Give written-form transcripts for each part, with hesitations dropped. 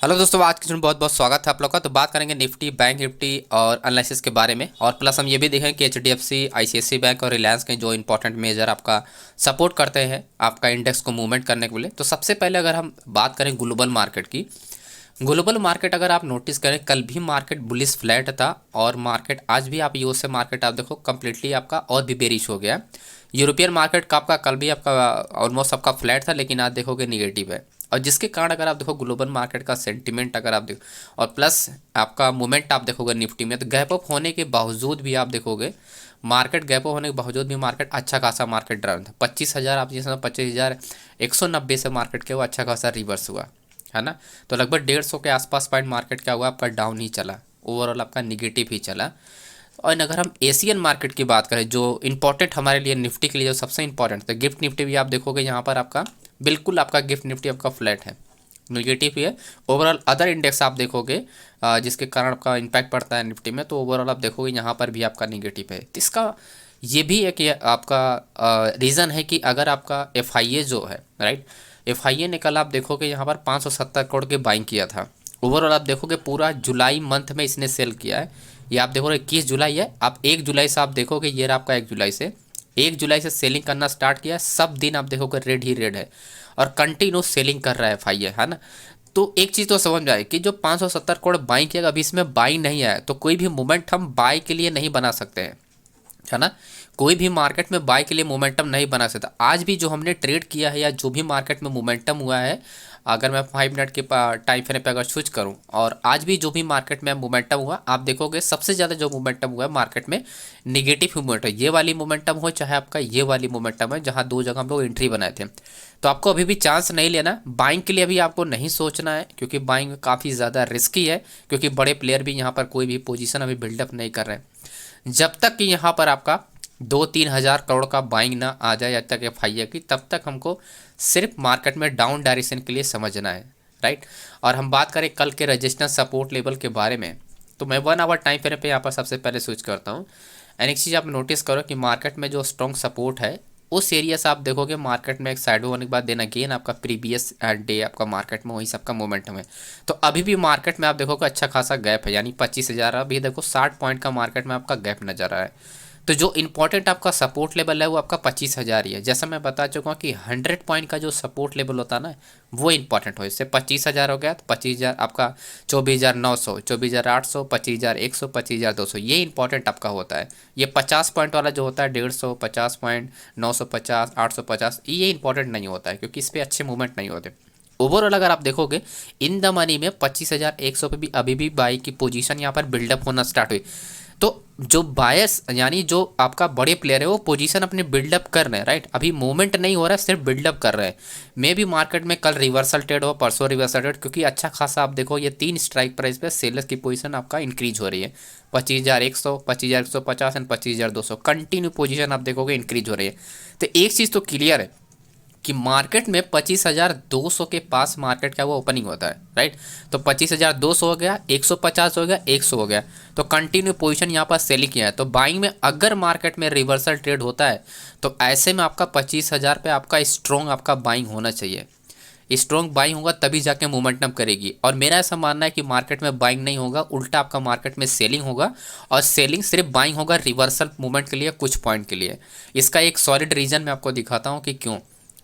Hello दोस्तों, आज के दिन बहुत बहुत स्वागत है आप लोग का। तो बात करेंगे निफ्टी, बैंक निफ्टी और एनालिसिस के बारे में। और प्लस हम ये भी देखेंगे कि एचडीएफसी, आईसीआईसीआई बैंक और रिलायंस के जो इंपॉर्टेंट मेजर आपका सपोर्ट करते हैं आपका इंडेक्स को मूवमेंट करने के लिए। तो सबसे पहले अगर हम बात करें ग्लोबल मार्केट की, ग्लोबल मार्केट अगर आप नोटिस करें, कल भी मार्केट बुलिश फ्लैट था और मार्केट आज भी आप यूएसए मार्केट आप देखो कम्प्लीटली आपका और भी बेरिश हो गया। यूरोपियन मार्केट का आपका कल भी आपका ऑलमोस्ट आपका फ्लैट था, लेकिन आज देखोगे निगेटिव है। और जिसके कारण अगर आप देखो ग्लोबल मार्केट का सेंटिमेंट अगर आप देखो और प्लस आपका मूवमेंट आप देखोगे निफ्टी में, तो गैप अप होने के बावजूद भी आप देखोगे मार्केट गैप अप होने के बावजूद भी मार्केट अच्छा खासा मार्केट ड्राउन था। 25,000 आप जैसे 25,190 से मार्केट के वो अच्छा खासा रिवर्स हुआ है ना। तो लगभग 150 के आसपास पॉइंट मार्केट क्या हुआ आपका डाउन ही चला, ओवरऑल आपका निगेटिव ही चला। और अगर हम एशियन मार्केट की बात करें जो इंपॉर्टेंट हमारे लिए निफ्टी के लिए जो सबसे इंपॉर्टेंट था, गिफ्ट निफ्टी भी आप देखोगे यहाँ पर आपका बिल्कुल आपका गिफ्ट निफ्टी आपका फ्लैट है, निगेटिव ही है। ओवरऑल अदर इंडेक्स आप देखोगे जिसके कारण आपका इम्पैक्ट पड़ता है निफ्टी में, तो ओवरऑल आप देखोगे यहाँ पर भी आपका निगेटिव है। तो इसका ये भी है कि आपका रीज़न है कि अगर आपका एफआईए जो है, राइट, एफआईए ने कल आप देखोगे यहाँ पर 570 करोड़ के बाइंग किया था। ओवरऑल आप देखोगे पूरा जुलाई मंथ में इसने सेल किया है। ये आप देखोगे 21 जुलाई है, आप 1 जुलाई से आप देखोगे ये आपका 1 जुलाई से सेलिंग करना स्टार्ट किया है। सब दिन आप देखोगे रेड ही रेड है और कंटिन्यू सेलिंग कर रहा है एफआईए, है ना। तो एक चीज़ तो समझ में आए कि जो 570 करोड़ बाइंग किया, अभी इसमें बाइंग नहीं आया तो कोई भी मूवमेंट हम बाई के लिए नहीं बना सकते हैं, है ना। कोई भी मार्केट में बाय के लिए मोमेंटम नहीं बना सकता। आज भी जो हमने ट्रेड किया है या जो भी मार्केट में मोमेंटम हुआ है, अगर मैं 5 मिनट के टाइम फ्रेम पे अगर स्विच करूं और आज भी जो भी मार्केट में मोमेंटम हुआ, आप देखोगे सबसे ज़्यादा जो मोमेंटम हुआ है मार्केट में निगेटिव मोमेंटम। ये वाली मोमेंटम हो चाहे आपका ये वाली मोमेंटम है, जहाँ 2 जगह हम लोग एंट्री बनाए थे। तो आपको अभी भी चांस नहीं लेना बाइंग के लिए, अभी आपको नहीं सोचना है, क्योंकि बाइंग काफ़ी ज़्यादा रिस्की है, क्योंकि बड़े प्लेयर भी यहाँ पर कोई भी पोजीशन अभी बिल्डअप नहीं कर रहे हैं। जब तक कि यहाँ पर आपका 2-3 हज़ार करोड़ का बाइंग ना आ जाए जब तक एफआईए की, तब तक हमको सिर्फ मार्केट में डाउन डायरेक्शन के लिए समझना है, राइट। और हम बात करें कल के रजिस्टेंस सपोर्ट लेवल के बारे में, तो मैं 1 आवर टाइम फ्रेम पे यहाँ पर सबसे पहले स्विच करता हूँ। एंड एक चीज़ आप नोटिस करो कि मार्केट में जो स्ट्रॉन्ग सपोर्ट है उस एरिया से आप देखोगे मार्केट में एक साइड होने के बाद देना गेन आपका प्रीवियस डे आपका मार्केट में वही सबका मोमेंटम है। तो अभी भी मार्केट में आप देखोगे अच्छा खासा गैप है, यानी 25,000, अभी देखो 60 पॉइंट का मार्केट में आपका गैप नजर आ रहा है। तो जो इंपॉर्टेंट आपका सपोर्ट लेवल है वो आपका 25,000 ही है। जैसा मैं बता चुका हूँ कि 100 पॉइंट का जो सपोर्ट लेवल होता है ना, वो इंपॉर्टेंट हो। इससे 25,000 हो गया तो 25,000 आपका 24,900, 24,800, 25,100, 25,200, ये इंपॉर्टेंट आपका होता है। ये 50 पॉइंट वाला जो होता है 150, 50 पॉइंट, 950, 850, ये इंपॉर्टेंट नहीं होता है, क्योंकि इस पर अच्छे मूवमेंट नहीं होते। ओवरऑल अगर आप देखोगे इन द मनी में 25,100 पे भी अभी भी बाई की पोजीशन यहाँ पर बिल्डअप होना स्टार्ट हुई। तो जो बायस यानी जो आपका बड़े प्लेयर है वो पोजीशन अपने बिल्डअप कर रहे हैं, राइट। अभी मूवमेंट नहीं हो रहा है, सिर्फ बिल्डअप कर रहे हैं। मे भी मार्केट में कल रिवर्सल ट्रेड हो, परसों रिवर्सल ट्रेड, क्योंकि अच्छा खासा आप देखो ये 3 स्ट्राइक प्राइस पे सेलर्स की पोजीशन आपका इंक्रीज हो रही है। 25,100, 25,150 एंड 25,200 कंटिन्यू पोजीशन आप देखोगे इंक्रीज हो रही है। तो एक चीज़ तो क्लियर है कि मार्केट में 25,200 के पास मार्केट क्या हुआ ओपनिंग होता है, राइट। तो 25,200 हो गया, 150 हो गया, 100 हो गया, तो कंटिन्यू पोजीशन यहाँ पर सेलिंग किया है। तो बाइंग में अगर मार्केट में रिवर्सल ट्रेड होता है तो ऐसे में आपका 25,000 पे आपका स्ट्रॉन्ग आपका बाइंग होना चाहिए। स्ट्रॉन्ग बाइंग होगा तभी जाके मोमेंटम करेगी। और मेरा ऐसा मानना है कि मार्केट में बाइंग नहीं होगा, उल्टा आपका मार्केट में सेलिंग होगा। और सेलिंग सिर्फ बाइंग होगा रिवर्सल मूवमेंट के लिए, कुछ पॉइंट के लिए। इसका एक सॉलिड रीज़न मैं आपको दिखाता हूँ कि क्यों।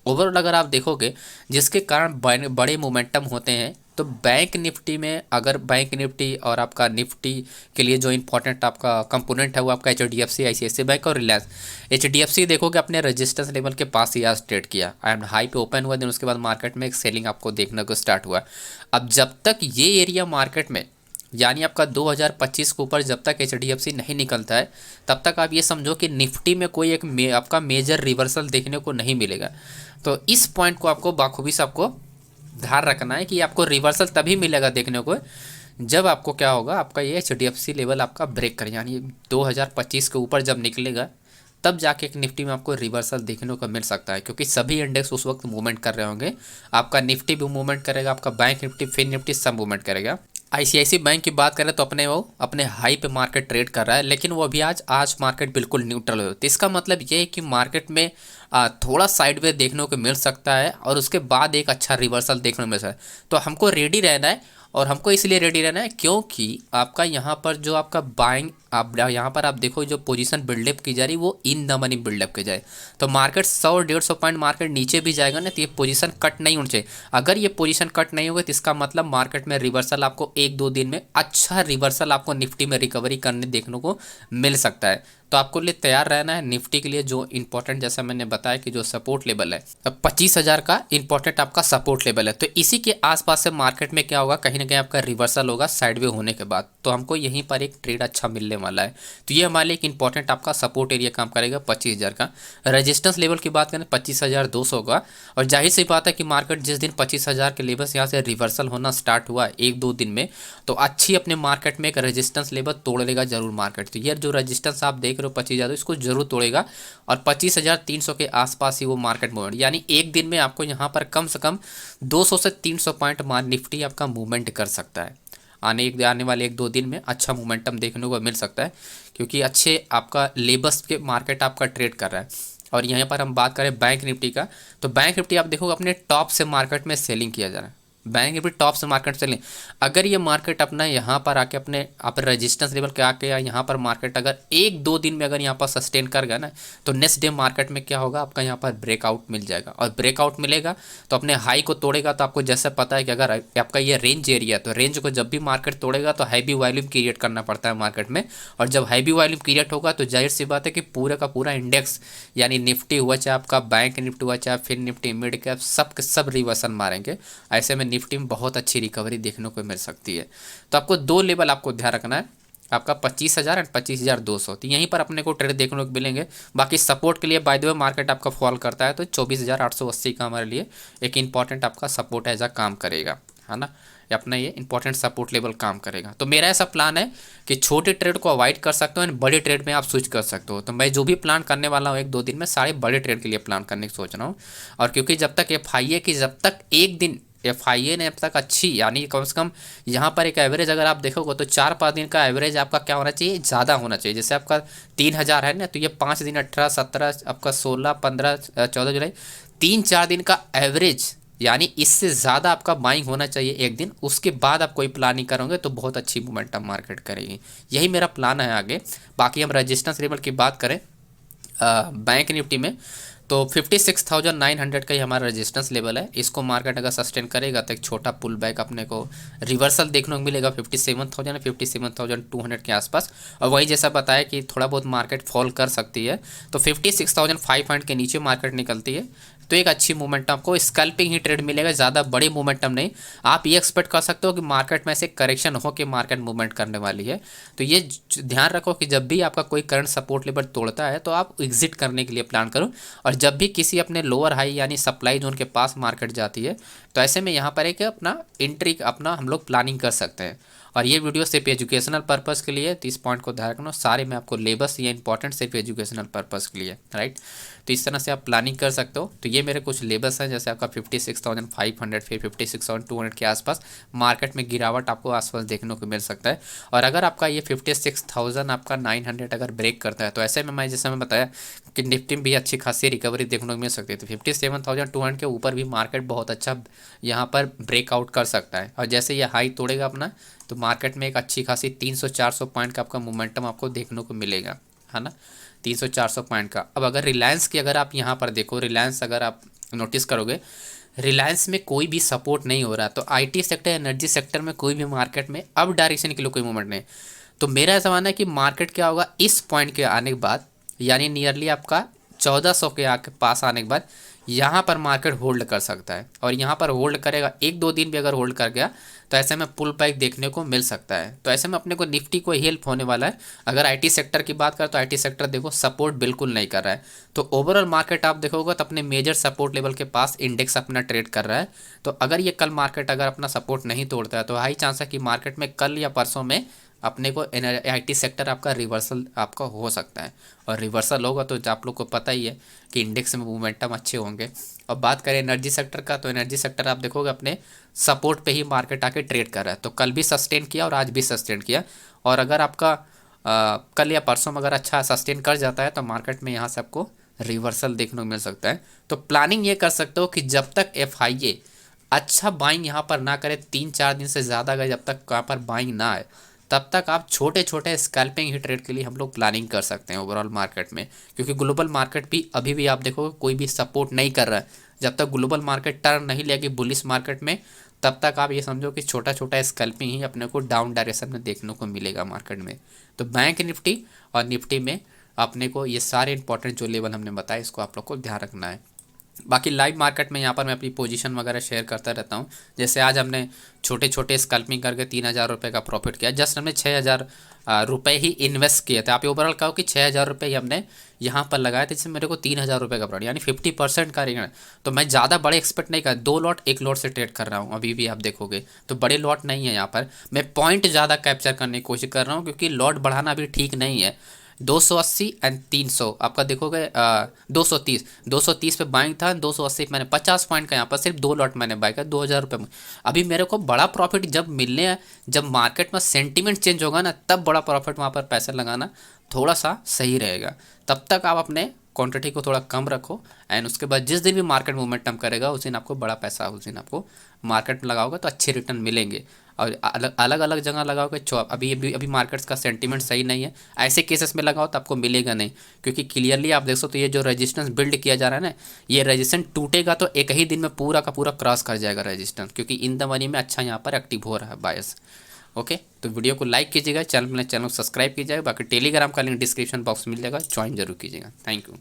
ओवरऑल अगर आप देखोगे जिसके कारण बड़े मोमेंटम होते हैं, तो बैंक निफ्टी में, अगर बैंक निफ्टी और आपका निफ्टी के लिए जो इंपॉर्टेंट आपका कंपोनेंट है वो आपका एचडीएफसी, आईसीआईसीआई बैंक और रिलायंस। एचडीएफसी देखोगे अपने रेजिस्टेंस लेवल के पास ही आज ट्रेड किया एंड हाई पे ओपन हुआ, दिन उसके बाद मार्केट में एक सेलिंग आपको देखने को स्टार्ट हुआ। अब जब तक ये एरिया मार्केट में यानी आपका 2025 के ऊपर जब तक एचडीएफसी नहीं निकलता है, तब तक आप ये समझो कि निफ्टी में कोई एक आपका मेजर रिवर्सल देखने को नहीं मिलेगा। तो इस पॉइंट को आपको बाखूबी से आपको ध्यान रखना है कि आपको रिवर्सल तभी मिलेगा देखने को जब आपको क्या होगा, आपका ये एचडीएफसी लेवल आपका ब्रेक करे, यानी 2025 के ऊपर जब निकलेगा तब जाके एक निफ्टी में आपको रिवर्सल देखने को मिल सकता है, क्योंकि सभी इंडेक्स उस वक्त मूवमेंट कर रहे होंगे। आपका निफ्टी भी मूवमेंट करेगा, आपका बैंक निफ्टी, फिन निफ्टी सब मूवमेंट करेगा। आईसीआईसीआई बैंक की बात करें तो अपने हाई पे मार्केट ट्रेड कर रहा है, लेकिन वो अभी आज मार्केट बिल्कुल न्यूट्रल हो। तो इसका मतलब ये है कि मार्केट में थोड़ा साइडवे देखने को मिल सकता है और उसके बाद एक अच्छा रिवर्सल देखने को मिल सकता है। तो हमको रेडी रहना है और हमको इसलिए रेडी रहना है क्योंकि आपका यहाँ पर जो आपका बाइंग आप यहाँ पर आप देखो जो पोजीशन बिल्डअप की जा रही वो इन द मनी बिल्डअप की जाए, तो मार्केट 100-150 पॉइंट मार्केट नीचे भी जाएगा ना, तो ये पोजीशन कट नहीं होनी चाहिए। अगर ये पोजीशन कट नहीं होगी तो इसका मतलब मार्केट में रिवर्सल आपको 1-2 दिन में अच्छा रिवर्सल आपको निफ्टी में रिकवरी करने देखने को मिल सकता है। तो आपको लिए तैयार रहना है। निफ्टी के लिए जो इंपॉर्टेंट, जैसा मैंने बताया कि जो सपोर्ट लेवल है 25,000 का इंपॉर्टेंट आपका सपोर्ट लेवल है, तो इसी के आसपास से मार्केट में क्या होगा, कहीं ना कहीं आपका रिवर्सल होगा साइडवे होने के बाद, तो हमको यहीं पर एक ट्रेड अच्छा मिलने वाला है। तो ये हमारे लिए एक इंपॉर्टेंट आपका सपोर्ट एरिया काम करेगा 25,000 का। रेजिस्टेंस लेवल की बात करें 25,200 का, और जाहिर सी बात है कि मार्केट जिस दिन 25,000 के लेवल से यहाँ से रिवर्सल होना स्टार्ट हुआ 1-2 दिन में, तो अच्छी अपने मार्केट में एक रेजिस्टेंस लेवल तोड़ लेगा जरूर मार्केट। तो ये जो रेजिस्टेंस आप देख रहे हो 25,000, इसको जरूर तोड़ेगा और 25,300 के आसपास ही वो मार्केट मूवमेंट, यानी एक दिन में आपको यहाँ पर कम से कम 200 से 300 पॉइंट निफ्टी आपका मूवमेंट कर सकता है। आने वाले 1-2 दिन में अच्छा मोमेंटम देखने को मिल सकता है, क्योंकि अच्छे आपका लेबर्स के मार्केट आपका ट्रेड कर रहा है। और यहाँ पर हम बात करें बैंक निफ्टी का, तो बैंक निफ्टी आप देखोगे अपने टॉप से मार्केट में सेलिंग किया जा रहा है। बैंक निफ्टी टॉप से मार्केट सेलिंग, अगर ये मार्केट अपना यहाँ पर आके अपने आप रेजिस्टेंस लेवल के आके या यहाँ पर मार्केट अगर 1-2 दिन में अगर यहाँ पर सस्टेन कर गया ना, तो नेक्स्ट डे मार्केट में क्या होगा, आपका यहाँ पर ब्रेकआउट मिल जाएगा। और ब्रेकआउट मिलेगा तो अपने हाई को तोड़ेगा, तो आपको जैसे पता है कि अगर आपका ये रेंज एरिया, तो रेंज को जब भी मार्केट तोड़ेगा तो हैवी वॉल्यूम क्रिएट करना पड़ता है मार्केट में, और जब हैवी वॉल्यूम क्रिएट होगा तो जाहिर सी बात है कि पूरा का पूरा इंडेक्स, यानी निफ्टी हुआ चाहे आपका बैंक निफ्टी हुआ चाहे फिर निफ्टी मिड कैप, सब के सब रिवर्सल मारेंगे। ऐसे में निफ्टी में बहुत अच्छी रिकवरी देखने को मिल सकती है। तो आपको 2 लेवल आपको ध्यान रखना है, आपका 25,000 एंड 25,200, तो यहीं पर अपने को ट्रेड देखने को मिलेंगे। बाकी सपोर्ट के लिए बाय द वे मार्केट आपका फॉल करता है तो 24,880 का हमारे लिए एक इंपॉर्टेंट आपका सपोर्ट एज काम करेगा, है ना, अपना ये इंपॉर्टेंट सपोर्ट लेवल काम करेगा। तो मेरा ऐसा प्लान है कि छोटे ट्रेड को अवॉइड कर सकते हो एंड बड़े ट्रेड में आप स्विच कर सकते हो। तो मैं जो भी प्लान करने वाला हूँ 1-2 दिन में सारे बड़े ट्रेड के लिए प्लान करने की सोच रहा हूँ। और क्योंकि जब तक FIA की, जब तक एक दिन FIA ने अब तक अच्छी, यानी कम से कम यहाँ पर एक एवरेज अगर आप देखोगे तो 4-5 दिन का एवरेज आपका क्या होना चाहिए, ज़्यादा होना चाहिए। जैसे आपका 3,000 है ना, तो ये 5 दिन 18, 17, आपका 16, 15, 14 जुलाई, 3-4 दिन का एवरेज, यानी इससे ज़्यादा आपका बाइंग होना चाहिए एक दिन। उसके बाद आप कोई प्लानिंग करोगे तो बहुत अच्छी मोमेंटम मार्केट करेगी। यही मेरा प्लान है आगे। बाकी हम रेजिस्टेंस लेवल की बात करें बैंक निफ्टी में, तो 56,900 का ही हमारा रेजिस्टेंस लेवल है। इसको मार्केट अगर सस्टेन करेगा तो एक छोटा पुल बैक अपने को रिवर्सल देखने को मिलेगा 57,000 57,200 के आसपास। और वही जैसा बताया कि थोड़ा बहुत मार्केट फॉल कर सकती है, तो 56,500 के नीचे मार्केट निकलती है तो एक अच्छी मोमेंटम आपको स्कैल्पिंग ही ट्रेड मिलेगा, ज़्यादा बड़ी मोमेंटम नहीं। आप ये एक्सपेक्ट कर सकते हो कि मार्केट में से करेक्शन हो के मार्केट मूवमेंट करने वाली है। तो ये ध्यान रखो कि जब भी आपका कोई करंट सपोर्ट लेवल तोड़ता है तो आप एग्जिट करने के लिए प्लान करो, और जब भी किसी अपने लोअर हाई यानी सप्लाई जोन के पास मार्केट जाती है तो ऐसे में यहाँ पर एक अपना एंट्री अपना हम लोग प्लानिंग कर सकते हैं। और ये वीडियो सिर्फ एजुकेशनल पर्पज़ के लिए, तो इस पॉइंट को ध्यान रखना, सारे मैं आपको लेबस ये इंपॉर्टेंट सिर्फ एजुकेशनल पर्पज़ के लिए, राइट। तो इस तरह से आप प्लानिंग कर सकते हो। तो ये मेरे कुछ लेबस हैं, जैसे आपका 56,500 फिर 56,200 के आसपास मार्केट में गिरावट आपको आसपास देखने को मिल सकता है। और अगर आपका ये 56,000 आपका 900 अगर ब्रेक करता है तो ऐसे में मैं जैसे मैं बताया कि निफ्टी में भी अच्छी खासी रिकवरी देखने को मिल सकती है। तो 57,200 के ऊपर भी मार्केट बहुत अच्छा यहाँ पर ब्रेकआउट कर सकता है, और जैसे ये हाई तोड़ेगा अपना तो मार्केट में एक अच्छी खासी 300-400 पॉइंट का आपका मोमेंटम आपको देखने को मिलेगा, है ना, 300-400 पॉइंट का। अब अगर रिलायंस की अगर आप यहाँ पर देखो, रिलायंस अगर आप नोटिस करोगे, रिलायंस में कोई भी सपोर्ट नहीं हो रहा, तो IT सेक्टर, एनर्जी सेक्टर में कोई भी मार्केट में अब डायरेक्शन के लिए कोई मूवमेंट नहीं। तो मेरा ऐसा मानना है कि मार्केट क्या होगा इस पॉइंट के आने के बाद, यानी नियरली आपका 1400 के आके पास आने के बाद यहाँ पर मार्केट होल्ड कर सकता है। और यहाँ पर होल्ड करेगा 1-2 दिन भी अगर होल्ड कर गया तो ऐसे में पुल बैक देखने को मिल सकता है। तो ऐसे में अपने को निफ्टी को हेल्प होने वाला है। अगर IT सेक्टर की बात करें तो IT सेक्टर देखो सपोर्ट बिल्कुल नहीं कर रहा है, तो ओवरऑल मार्केट आप देखोगे तो अपने मेजर सपोर्ट लेवल के पास इंडेक्स अपना ट्रेड कर रहा है। तो अगर ये कल मार्केट अगर अपना सपोर्ट नहीं तोड़ता है तो हाई चांस है कि मार्केट में कल या परसों में अपने को IT सेक्टर आपका रिवर्सल आपका हो सकता है। और रिवर्सल होगा तो आप लोग को पता ही है कि इंडेक्स में मोमेंटम अच्छे होंगे। और बात करें एनर्जी सेक्टर का, तो एनर्जी सेक्टर आप देखोगे अपने सपोर्ट पे ही मार्केट आके ट्रेड कर रहा है। तो कल भी सस्टेन किया और आज भी सस्टेन किया, और अगर आपका कल या परसों में अगर अच्छा सस्टेन कर जाता है तो मार्केट में यहाँ से आपको रिवर्सल देखने को मिल सकता है। तो प्लानिंग ये कर सकते हो कि जब तक FIA अच्छा बाइंग यहाँ पर ना करें, 3-4 दिन से ज़्यादा अगर जब तक यहाँ पर बाइंग ना आए तब तक आप छोटे छोटे स्कैल्पिंग ही ट्रेड के लिए हम लोग प्लानिंग कर सकते हैं ओवरऑल मार्केट में। क्योंकि ग्लोबल मार्केट भी अभी भी आप देखोगे कोई भी सपोर्ट नहीं कर रहा है। जब तक ग्लोबल मार्केट टर्न नहीं लेगी बुलिश मार्केट में, तब तक आप ये समझो कि छोटा छोटा स्कैल्पिंग ही अपने को डाउन डायरेक्शन में देखने को मिलेगा मार्केट में। तो बैंक निफ्टी और निफ्टी में अपने को ये सारे इंपॉर्टेंट जो लेवल हमने बताए इसको आप लोग को ध्यान रखना है। बाकी लाइव मार्केट में यहाँ पर मैं अपनी पोजीशन वगैरह शेयर करता रहता हूँ। जैसे आज हमने छोटे छोटे स्कल्पिंग करके 3,000 रुपये का प्रॉफिट किया। जस्ट हमने 6,000 रुपये ही इन्वेस्ट किए थे। आप ओवरऑल कहो कि 6,000 रुपये ही हमने यहाँ पर लगाए थे, जिसमें मेरे को 3,000 रुपये का प्रॉफिट, यानी 50% का रिटर्न। तो मैं ज़्यादा बड़े एक्सपेक्ट नहीं कर, 2 लॉट 1 लॉट से ट्रेड कर रहा हूँ अभी भी आप देखोगे, तो बड़े लॉट नहीं है यहाँ पर। मैं पॉइंट ज़्यादा कैप्चर करने की कोशिश कर रहा हूँ, क्योंकि लॉट बढ़ाना भी ठीक नहीं है। 280 एंड 300 आपका देखोगे, 230 पे बाइंग था, 280 मैंने 50 पॉइंट का यहाँ पर सिर्फ 2 लॉट मैंने बाई किया 2,000 रुपये में। अभी मेरे को बड़ा प्रॉफिट जब मिलने है, जब मार्केट में सेंटीमेंट चेंज होगा ना, तब बड़ा प्रॉफिट वहाँ पर पैसा लगाना थोड़ा सा सही रहेगा। तब तक आप अपने क्वांटिटी को थोड़ा कम रखो, एंड उसके बाद जिस दिन भी मार्केट मोमेंटम करेगा उस दिन आपको बड़ा पैसा, उस दिन आपको मार्केट में लगाओगे तो अच्छे रिटर्न मिलेंगे। और अलग अलग अलग जगह लगाओगे अभी मार्केट्स का सेंटीमेंट सही नहीं है, ऐसे केसेस में लगाओ तो आपको मिलेगा नहीं। क्योंकि क्लियरली आप देख सकते हो ये जो रेजिस्टेंस बिल्ड किया जा रहा है ना, ये रेजिस्टेंस टूटेगा तो एक ही दिन में पूरा का पूरा क्रॉस कर जाएगा रेजिस्टेंस, क्योंकि इन द मनी में अच्छा यहाँ पर एक्टिव हो रहा है बायस। ओके, तो वीडियो को लाइक कीजिएगा, चैनल को सब्सक्राइब कीजिएगा। बाकी टेलीग्राम का लिंक डिस्क्रिप्शन बॉक्स मिल जाएगा, ज्वाइन जरूर कीजिएगा। Thank you.